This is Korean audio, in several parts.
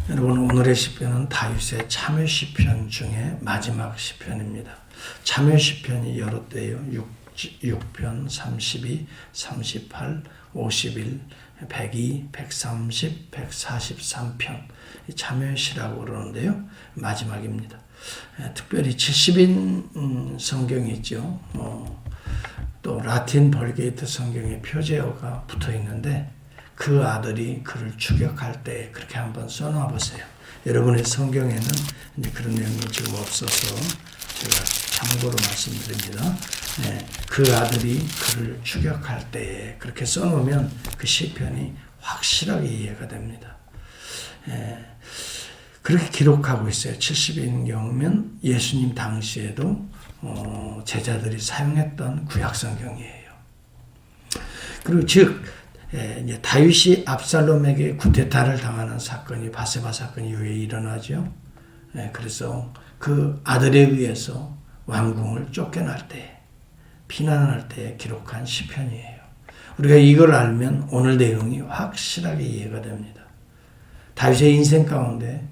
여러분, 오늘의 시편은 다윗의 참회 시편 중에 마지막 시편입니다. 참회 시편이 여러 때요. 6편, 32, 38, 51, 102, 130, 143편 참회시라고 그러는데요. 마지막입니다. 특별히 70인 성경이 있죠. 또 라틴 벌게이트 성경에 표제어가 붙어 있는데 그 아들이 그를 추격할 때 그렇게 한번 써놔 보세요. 여러분의 성경에는 이제 그런 내용이 지금 없어서 제가 참고로 말씀드립니다. 그 아들이 그를 추격할 때 그렇게 써놓으면 그 시편이 확실하게 이해가 됩니다. 그렇게 기록하고 있어요. 70인 경우면 예수님 당시에도 제자들이 사용했던 구약 성경이에요. 그리고 즉 다윗이 압살롬에게 쿠데타를 당하는 사건이 바세바 사건 이후에 일어나죠. 그래서 그 아들에 의해서 왕궁을 쫓겨날 때, 피난할 때 기록한 시편이에요. 우리가 이걸 알면 오늘 내용이 확실하게 이해가 됩니다. 다윗의 인생 가운데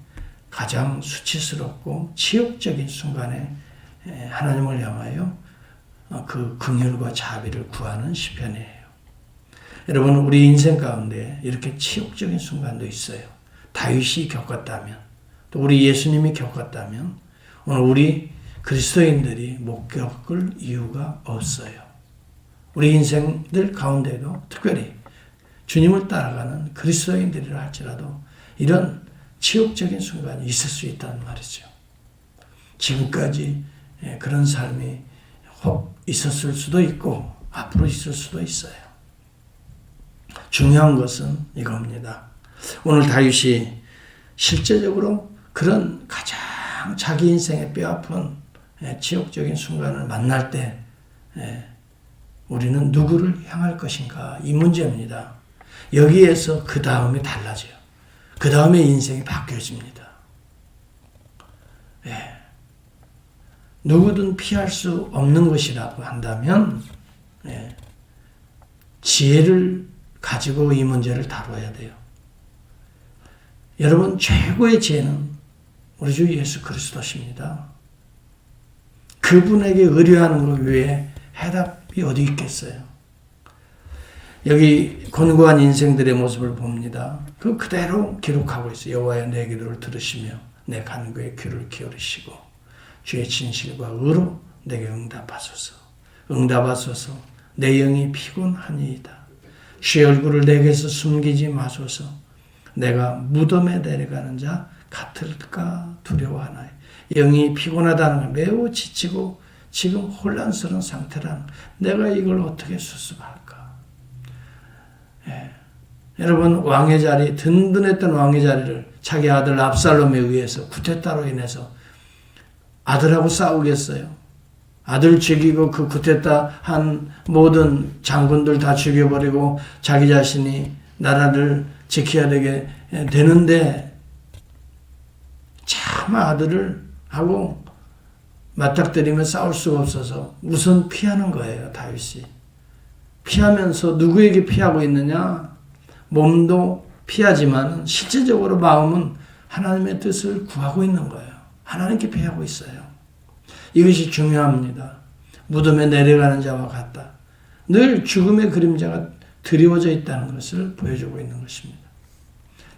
가장 수치스럽고 치욕적인 순간에 하나님을 향하여 그 긍휼과 자비를 구하는 시편이에요. 여러분, 우리 인생 가운데 이렇게 치욕적인 순간도 있어요. 다윗이 겪었다면, 또 우리 예수님이 겪었다면 오늘 우리 그리스도인들이 못 겪을 이유가 없어요. 우리 인생들 가운데도 특별히 주님을 따라가는 그리스도인들이라 할지라도 이런 치욕적인 순간이 있을 수 있다는 말이죠. 지금까지 그런 삶이 혹 있었을 수도 있고 앞으로 있을 수도 있어요. 중요한 것은 이겁니다. 오늘 다윗이 실제적으로 그런 가장 자기 인생의 뼈아픈 치욕적인 순간을 만날 때 우리는 누구를 향할 것인가, 이 문제입니다. 여기에서 그 다음이 달라져요. 그 다음에 인생이 바뀌어집니다. 누구든 피할 수 없는 것이라고 한다면 지혜를 가지고 이 문제를 다뤄야 돼요. 여러분, 최고의 지혜는 우리 주 예수 그리스도십니다. 그분에게 의뢰하는 것 외에 해답이 어디 있겠어요? 여기 곤고한 인생들의 모습을 봅니다. 그 그대로 기록하고 있어요. 여호와여, 내 기도를 들으시며 내 간구에 귀를 기울이시고 주의 진실과 의로 내게 응답하소서. 응답하소서. 내 영이 피곤하니이다. 주의 얼굴을 내게서 숨기지 마소서. 내가 무덤에 내려가는 자 같을까 두려워하나요. 영이 피곤하다는 건 매우 지치고 지금 혼란스러운 상태라는, 내가 이걸 어떻게 수습할까. 여러분, 왕의 자리, 든든했던 왕의 자리를 자기 아들 압살롬에 의해서 쿠데타로 인해서 아들하고 싸우겠어요? 아들 죽이고 그 쿠데타 한 모든 장군들 다 죽여버리고 자기 자신이 나라를 지켜야 되는데 차마 아들을 하고 맞닥뜨리며 싸울 수가 없어서 우선 피하는 거예요. 다윗이 피하면서 누구에게 피하고 있느냐? 몸도 피하지만 실제적으로 마음은 하나님의 뜻을 구하고 있는 거예요. 하나님께 피하고 있어요. 이것이 중요합니다. 무덤에 내려가는 자와 같다. 늘 죽음의 그림자가 드리워져 있다는 것을 보여주고 있는 것입니다.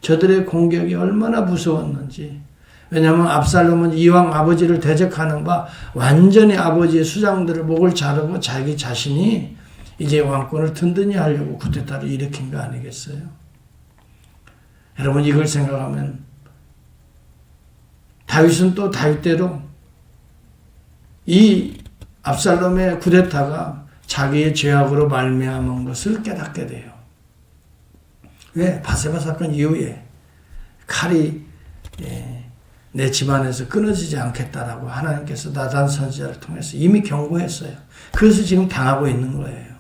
저들의 공격이 얼마나 무서웠는지. 왜냐하면 압살롬은 이왕 아버지를 대적하는 바 완전히 아버지의 수장들을 목을 자르고 자기 자신이 이제 왕권을 든든히 하려고 쿠데타를 일으킨 거 아니겠어요? 여러분, 이걸 생각하면 다윗은 또 다윗대로 이 압살롬의 쿠데타가 자기의 죄악으로 말미암은 것을 깨닫게 돼요. 왜? 바세바 사건 이후에 칼이 내 집안에서 끊어지지 않겠다라고 하나님께서 나단 선지자를 통해서 이미 경고했어요. 그것을 지금 당하고 있는 거예요.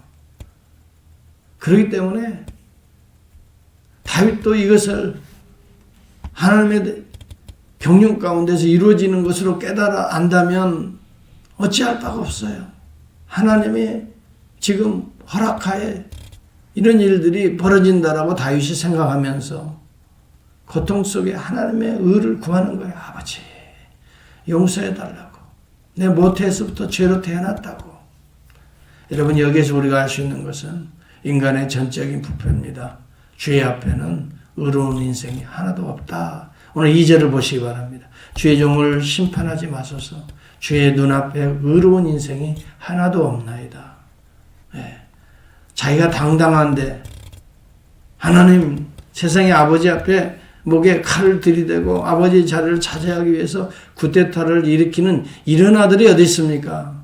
그렇기 때문에 다윗도 이것을 하나님의 경륜 가운데서 이루어지는 것으로 깨달아 안다면 어찌할 바가 없어요. 하나님이 지금 허락하에 이런 일들이 벌어진다라고 다윗이 생각하면서 고통 속에 하나님의 의를 구하는 거예요. 아버지, 용서해달라고. 내 모태에서부터 죄로 태어났다고. 여러분, 여기에서 우리가 알 수 있는 것은 인간의 전적인 부패입니다. 죄 앞에는 의로운 인생이 하나도 없다. 오늘 2절을 보시기 바랍니다. 주의 종을 심판하지 마소서. 주의 눈앞에 의로운 인생이 하나도 없나이다. 네. 자기가 당당한데 하나님, 세상의 아버지 앞에 목에 칼을 들이대고 아버지의 자리를 차지하기 위해서 쿠데타를 일으키는 이런 아들이 어디 있습니까?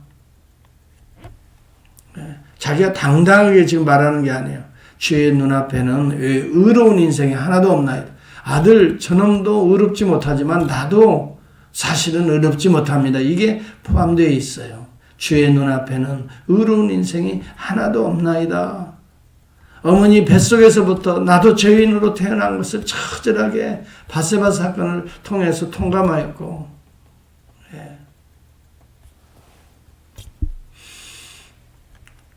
네. 자기가 당당하게 지금 말하는 게 아니에요. 주의 눈앞에는 의로운 인생이 하나도 없나이다. 아들 저놈도 의롭지 못하지만 나도 사실은 의롭지 못합니다. 이게 포함되어 있어요. 주의 눈앞에는 의로운 인생이 하나도 없나이다. 어머니 뱃속에서부터 나도 죄인으로 태어난 것을 처절하게 바세바 사건을 통해서 통감하였고, 예.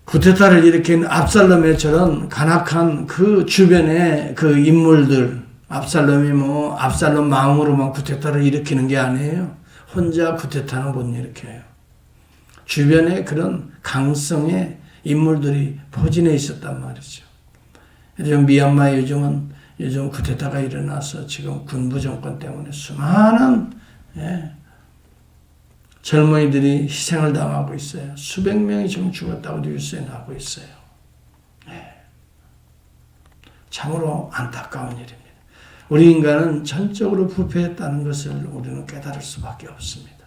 쿠데타를 일으킨 압살롬의 저런 간악한 그 주변의 그 인물들, 압살롬이 압살롬 마음으로만 쿠데타를 일으키는 게 아니에요. 혼자 쿠데타는 못 일으켜요. 주변에 그런 강성의 인물들이 포진해 있었단 말이죠. 요즘 미얀마에 요즘 쿠데타가 일어나서 지금 군부 정권 때문에 수많은 젊은이들이 희생을 당하고 있어요. 수백 명이 지금 죽었다고 뉴스에 나오고 있어요. 참으로 안타까운 일입니다. 우리 인간은 전적으로 부패했다는 것을 우리는 깨달을 수밖에 없습니다.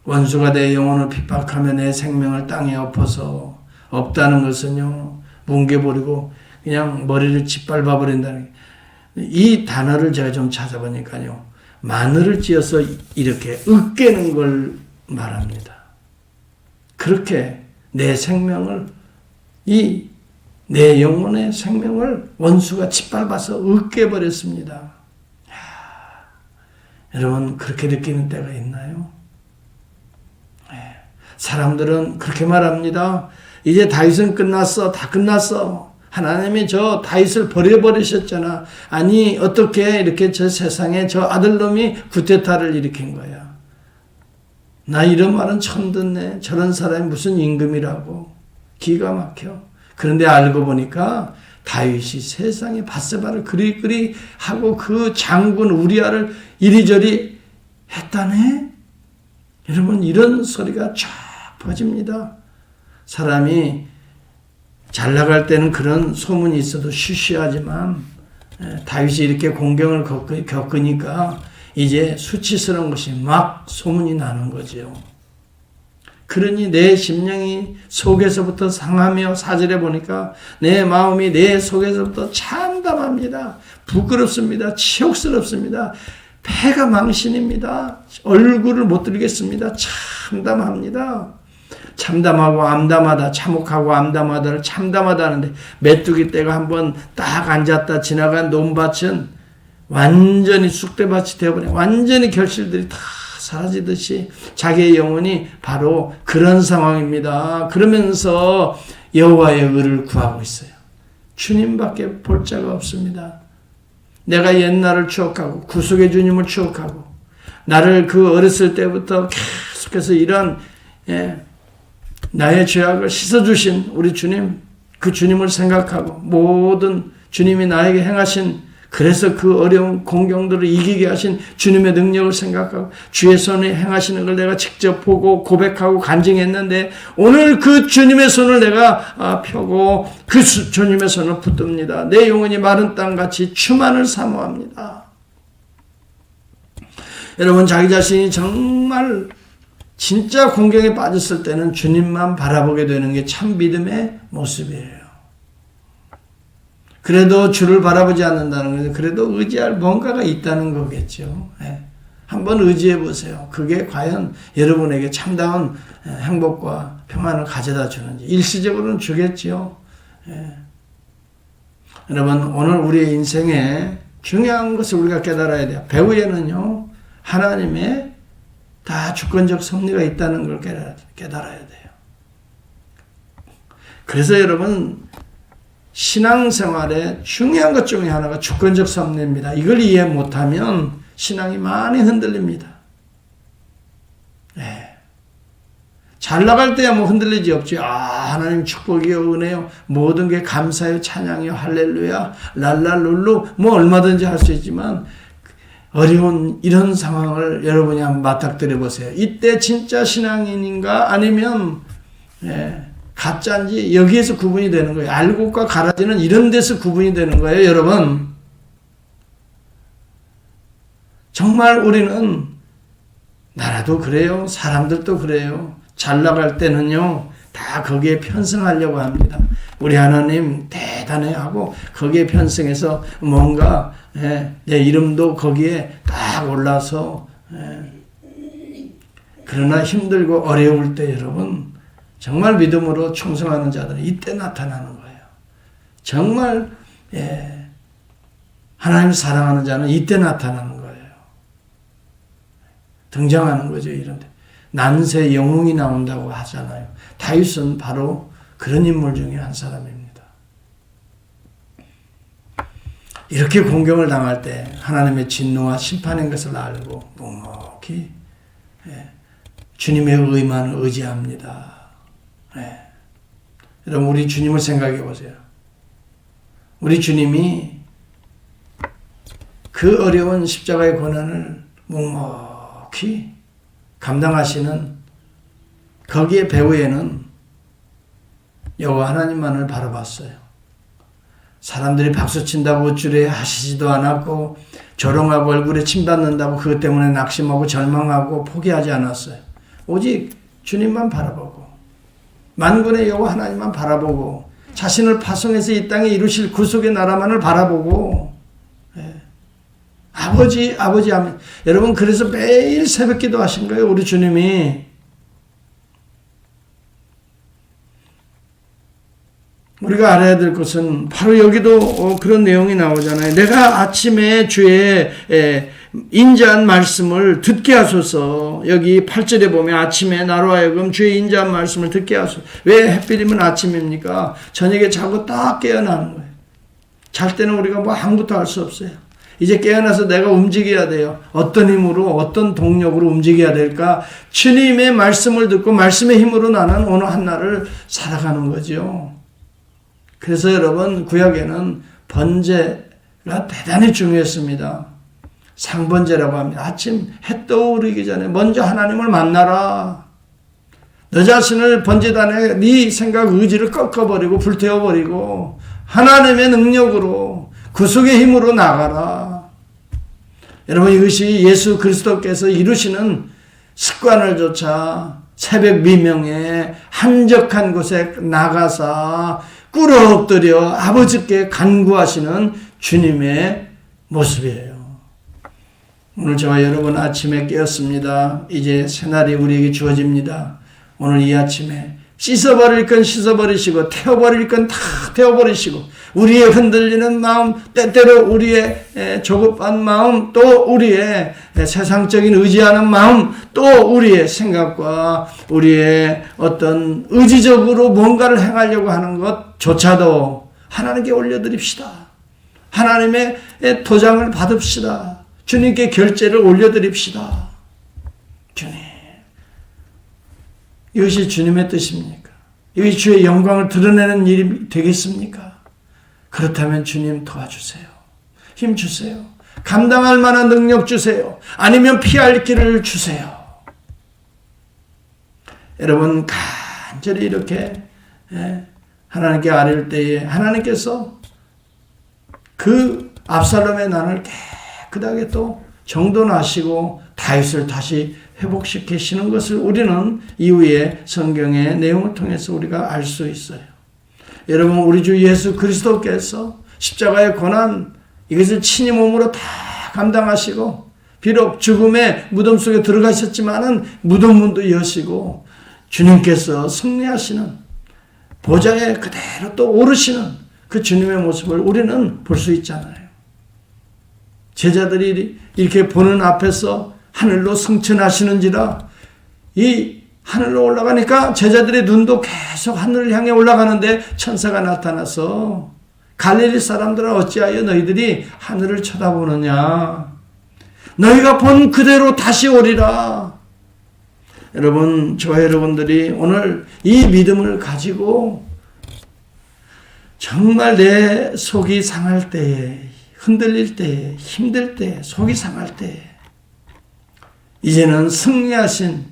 원수가 내 영혼을 핍박하며 내 생명을 땅에 엎어서 없다는 것은요, 뭉개버리고 그냥 머리를 짓밟아 버린다는, 이 단어를 제가 좀 찾아보니까요, 마늘을 찧어서 이렇게 으깨는 걸 말합니다. 그렇게 내 생명을, 내 영혼의 생명을 원수가 짓밟아서 으깨버렸습니다. 여러분, 그렇게 느끼는 때가 있나요? 사람들은 그렇게 말합니다. 이제 다윗은 끝났어. 다 끝났어. 하나님이 저 다윗을 버려버리셨잖아. 아니, 어떻게 이렇게 저 세상에 저 아들놈이 쿠데타를 일으킨 거야. 나 이런 말은 처음 듣네. 저런 사람이 무슨 임금이라고. 기가 막혀. 그런데 알고 보니까 다윗이 세상에 바세바를 그리그리 하고 그 장군 우리아를 이리저리 했다네. 여러분, 이런 소리가 쫙 퍼집니다. 사람이 잘 나갈 때는 그런 소문이 있어도 쉬쉬하지만 다윗이 이렇게 공경을 겪으니까 이제 수치스러운 것이 막 소문이 나는 거죠. 그러니 내 심령이 속에서부터 상하며, 4절에 보니까 내 마음이 내 속에서부터 참담합니다. 부끄럽습니다. 치욕스럽습니다. 폐가 망신입니다. 얼굴을 못 들겠습니다. 참담합니다. 참담하고 암담하다, 참혹하고 암담하다를 참담하다 하는데, 메뚜기 떼가 한번 딱 앉았다 지나간 논밭은 완전히 쑥대밭이 되어버려, 완전히 결실들이 다 사라지듯이 자기의 영혼이 바로 그런 상황입니다. 그러면서 여호와의 의를 구하고 있어요. 주님밖에 볼 자가 없습니다. 내가 옛날을 추억하고 구속의 주님을 추억하고 나를 그 어렸을 때부터 계속해서 이런 나의 죄악을 씻어주신 우리 주님, 그 주님을 생각하고 모든 주님이 나에게 행하신, 그래서 그 어려운 공경들을 이기게 하신 주님의 능력을 생각하고 주의 손에 행하시는 걸 내가 직접 보고 고백하고 간증했는데, 오늘 그 주님의 손을 내가 펴고 그 주님의 손을 붙듭니다. 내 영혼이 마른 땅같이 충만을 사모합니다. 여러분, 자기 자신이 정말 진짜 공경에 빠졌을 때는 주님만 바라보게 되는 게 참 믿음의 모습이에요. 그래도 주를 바라보지 않는다는 것은 그래도 의지할 뭔가가 있다는 거겠죠. 한번 의지해 보세요. 그게 과연 여러분에게 참다운 행복과 평안을 가져다 주는지. 일시적으로는 주겠죠. 여러분, 오늘 우리의 인생에 중요한 것을 우리가 깨달아야 돼요. 배후에는요, 하나님의 다 주권적 섭리가 있다는 걸 깨달아야 돼요. 그래서 여러분, 신앙생활의 중요한 것 중에 하나가 주권적 섭리입니다. 이걸 이해 못하면 신앙이 많이 흔들립니다. 네. 잘 나갈 때야 뭐 흔들리지 없지. 하나님 축복이요, 은혜요, 모든 게 감사요, 찬양이요, 할렐루야, 랄랄룰루, 뭐 얼마든지 할 수 있지만, 어려운 이런 상황을 여러분이 한번 맞닥뜨려 보세요. 이때 진짜 신앙인인가 아니면 가짜인지 여기에서 구분이 되는 거예요. 알곡과 가라지는 이런 데서 구분이 되는 거예요, 여러분. 정말 우리는 나라도 그래요. 사람들도 그래요. 잘 나갈 때는요, 다 거기에 편승하려고 합니다. 우리 하나님 대단해하고 거기에 편승해서 뭔가 내 이름도 거기에 딱 올라서 그러나 힘들고 어려울 때 여러분 정말 믿음으로 충성하는 자들은 이때 나타나는 거예요. 정말 하나님 사랑하는 자는 이때 나타나는 거예요. 등장하는 거죠. 이런데 난세 영웅이 나온다고 하잖아요. 다윗은 바로 그런 인물 중에 한 사람입니다. 이렇게 공경을 당할 때 하나님의 진노와 심판인 것을 알고 묵묵히 주님의 의만을 의지합니다. 여러분 우리 주님을 생각해 보세요. 우리 주님이 그 어려운 십자가의 고난을 묵묵히 감당하시는 거기에 배후에는 여호와 하나님만을 바라봤어요. 사람들이 박수친다고 어쭈래 하시지도 않았고 조롱하고 얼굴에 침 닿는다고 그것 때문에 낙심하고 절망하고 포기하지 않았어요. 오직 주님만 바라보고 만군의 여호와 하나님만 바라보고 자신을 파송해서 이 땅에 이루실 구속의 나라만을 바라보고 아버지 하면 여러분 그래서 매일 새벽기도 하신 거예요. 우리 주님이. 우리가 알아야 될 것은 바로 여기도 그런 내용이 나오잖아요. 내가 아침에 주의 인자한 말씀을 듣게 하소서. 여기 8절에 보면 아침에 나로 하여금 주의 인자한 말씀을 듣게 하소서. 왜 햇빛이면 아침입니까? 저녁에 자고 딱 깨어나는 거예요. 잘 때는 우리가 뭐 아무것도 할 수 없어요. 이제 깨어나서 내가 움직여야 돼요. 어떤 힘으로 어떤 동력으로 움직여야 될까? 주님의 말씀을 듣고 말씀의 힘으로 나는 오늘 한날을 살아가는 거죠. 그래서 여러분 구약에는 번제가 대단히 중요했습니다. 상번제라고 합니다. 아침 해 떠오르기 전에 먼저 하나님을 만나라. 너 자신을 번제단에 네 생각 의지를 꺾어버리고 불태워버리고 하나님의 능력으로 구속의 힘으로 나가라. 여러분 이것이 예수 그리스도께서 이루시는 습관을 조차 새벽 미명에 한적한 곳에 나가사 꿇어 엎드려 아버지께 간구하시는 주님의 모습이에요. 오늘 저와 여러분 아침에 깨었습니다. 이제 새날이 우리에게 주어집니다. 오늘 이 아침에 씻어버릴 건 씻어버리시고 태워버릴 건 다 태워버리시고 우리의 흔들리는 마음, 때때로 우리의 조급한 마음, 또 우리의 세상적인 의지하는 마음, 또 우리의 생각과 우리의 어떤 의지적으로 뭔가를 행하려고 하는 것조차도 하나님께 올려드립시다. 하나님의 도장을 받읍시다. 주님께 결제를 올려드립시다. 주님, 이것이 주님의 뜻입니까? 이것이 주의 영광을 드러내는 일이 되겠습니까? 그렇다면 주님 도와주세요. 힘 주세요. 감당할 만한 능력 주세요. 아니면 피할 길을 주세요. 여러분 간절히 이렇게 하나님께 아뢰올 때에 하나님께서 그 압살롬의 난을 깨끗하게 또 정돈하시고 다윗을 다시 회복시키시는 것을 우리는 이후에 성경의 내용을 통해서 우리가 알 수 있어요. 여러분 우리 주 예수 그리스도께서 십자가의 고난 이것을 친히 몸으로 다 감당하시고 비록 죽음의 무덤 속에 들어가셨지만은 무덤 문도 여시고 주님께서 승리하시는 보좌에 그대로 또 오르시는 그 주님의 모습을 우리는 볼 수 있잖아요. 제자들이 이렇게 보는 앞에서 하늘로 승천하시는지라 이 하늘로 올라가니까 제자들의 눈도 계속 하늘을 향해 올라가는데 천사가 나타나서 갈릴리 사람들아 어찌하여 너희들이 하늘을 쳐다보느냐. 너희가 본 그대로 다시 오리라. 여러분, 저와 여러분들이 오늘 이 믿음을 가지고 정말 내 속이 상할 때에, 흔들릴 때에, 힘들 때에, 속이 상할 때에 이제는 승리하신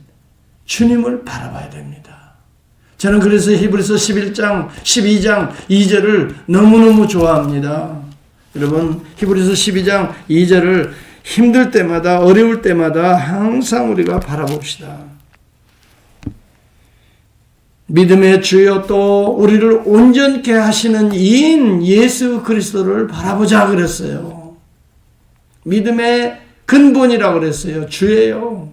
주님을 바라봐야 됩니다. 저는 그래서 히브리서 11장, 12장 2절을 너무너무 좋아합니다. 여러분, 히브리서 12장 2절을 힘들 때마다, 어려울 때마다 항상 우리가 바라봅시다. 믿음의 주여 또 우리를 온전케 하시는 이인 예수 그리스도를 바라보자 그랬어요. 믿음의 근본이라고 그랬어요. 주예요.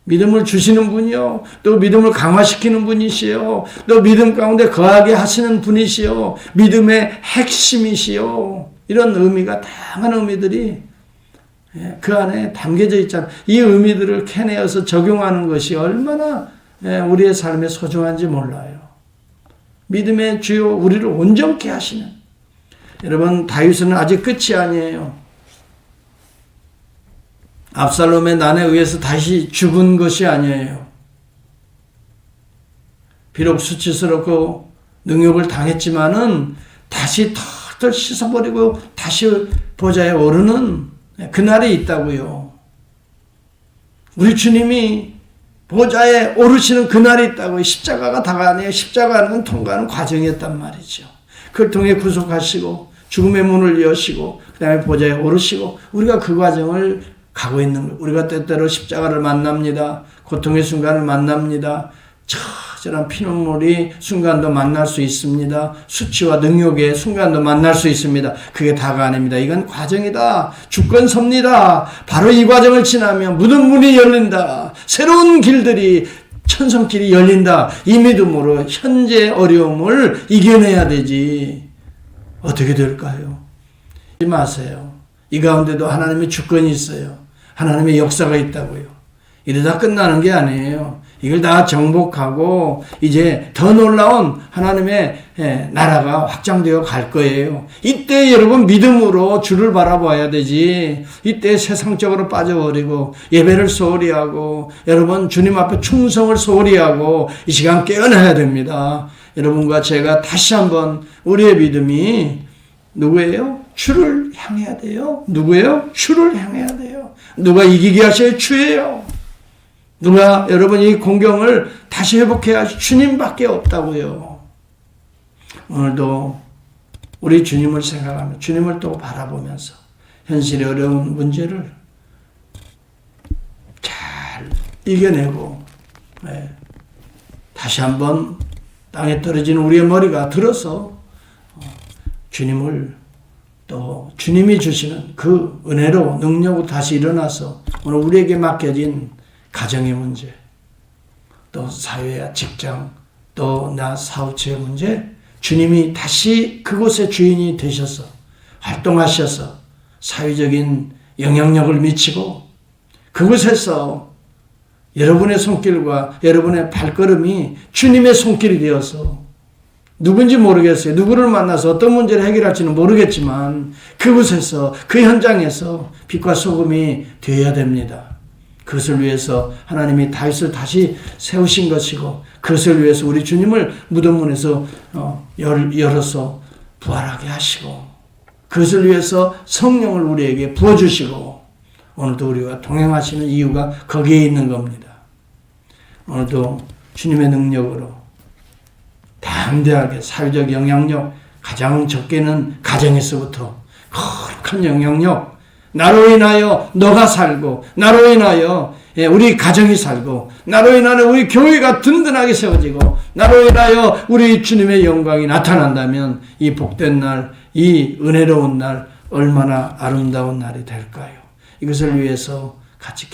믿음을 주시는 분이요. 또 믿음을 강화시키는 분이시요. 또 믿음 가운데 거하게 하시는 분이시요. 믿음의 핵심이시요. 이런 의미가 다양한 의미들이 그 안에 담겨져 있잖아요. 이 의미들을 캐내어서 적용하는 것이 얼마나 우리의 삶에 소중한지 몰라요. 믿음의 주요 우리를 온전케 하시는. 여러분, 다윗은 아직 끝이 아니에요. 압살롬의 난에 의해서 다시 죽은 것이 아니에요. 비록 수치스럽고 능욕을 당했지만은 다시 털털 씻어버리고 다시 보좌에 오르는 그날이 있다고요. 우리 주님이 보좌에 오르시는 그날이 있다고요. 십자가가 다가 아니에요. 십자가는 통과하는 과정이었단 말이죠. 그걸 통해 구속하시고 죽음의 문을 여시고 그 다음에 보좌에 오르시고 우리가 그 과정을 가고 있는 거예요. 우리가 때때로 십자가를 만납니다. 고통의 순간을 만납니다. 처절한 피눈물이 순간도 만날 수 있습니다. 수치와 능욕의 순간도 만날 수 있습니다. 그게 다가 아닙니다. 이건 과정이다. 주권 섭니다. 바로 이 과정을 지나면 모든 문이 열린다. 새로운 길들이 천성길이 열린다. 이 믿음으로 현재 어려움을 이겨내야 되지. 어떻게 될까요? 하지 마세요. 이 가운데도 하나님의 주권이 있어요. 하나님의 역사가 있다고요. 이러다 끝나는 게 아니에요. 이걸 다 정복하고 이제 더 놀라운 하나님의 나라가 확장되어 갈 거예요. 이때 여러분 믿음으로 주를 바라봐야 되지. 이때 세상적으로 빠져버리고 예배를 소홀히 하고 여러분 주님 앞에 충성을 소홀히 하고 이 시간 깨어나야 됩니다. 여러분과 제가 다시 한번 우리의 믿음이 누구예요? 주를 향해야 돼요. 누구예요? 주를 향해야 돼요. 누가 이기게 하셔야 주예요. 누가 여러분 이 공경을 다시 회복해야 하실 주님밖에 없다고요. 오늘도 우리 주님을 생각하며 주님을 또 바라보면서 현실의 어려운 문제를 잘 이겨내고 다시 한번 땅에 떨어진 우리의 머리가 들어서 주님을 또 주님이 주시는 그 은혜로 능력으로 다시 일어나서 오늘 우리에게 맡겨진 가정의 문제, 또 사회와 직장, 또 나 사업체의 문제, 주님이 다시 그곳의 주인이 되셔서 활동하셔서 사회적인 영향력을 미치고 그곳에서 여러분의 손길과 여러분의 발걸음이 주님의 손길이 되어서 누군지 모르겠어요. 누구를 만나서 어떤 문제를 해결할지는 모르겠지만 그곳에서 그 현장에서 빛과 소금이 되어야 됩니다. 그것을 위해서 하나님이 다윗을 다시 세우신 것이고 그것을 위해서 우리 주님을 무덤문에서 열어서 부활하게 하시고 그것을 위해서 성령을 우리에게 부어주시고 오늘도 우리와 동행하시는 이유가 거기에 있는 겁니다. 오늘도 주님의 능력으로 담대하게 사회적 영향력 가장 적게는 가정에서부터 거룩한 영향력 나로 인하여 너가 살고 나로 인하여 우리 가정이 살고 나로 인하여 우리 교회가 든든하게 세워지고 나로 인하여 우리 주님의 영광이 나타난다면 이 복된 날, 이 은혜로운 날 얼마나 아름다운 날이 될까요? 이것을 위해서 같이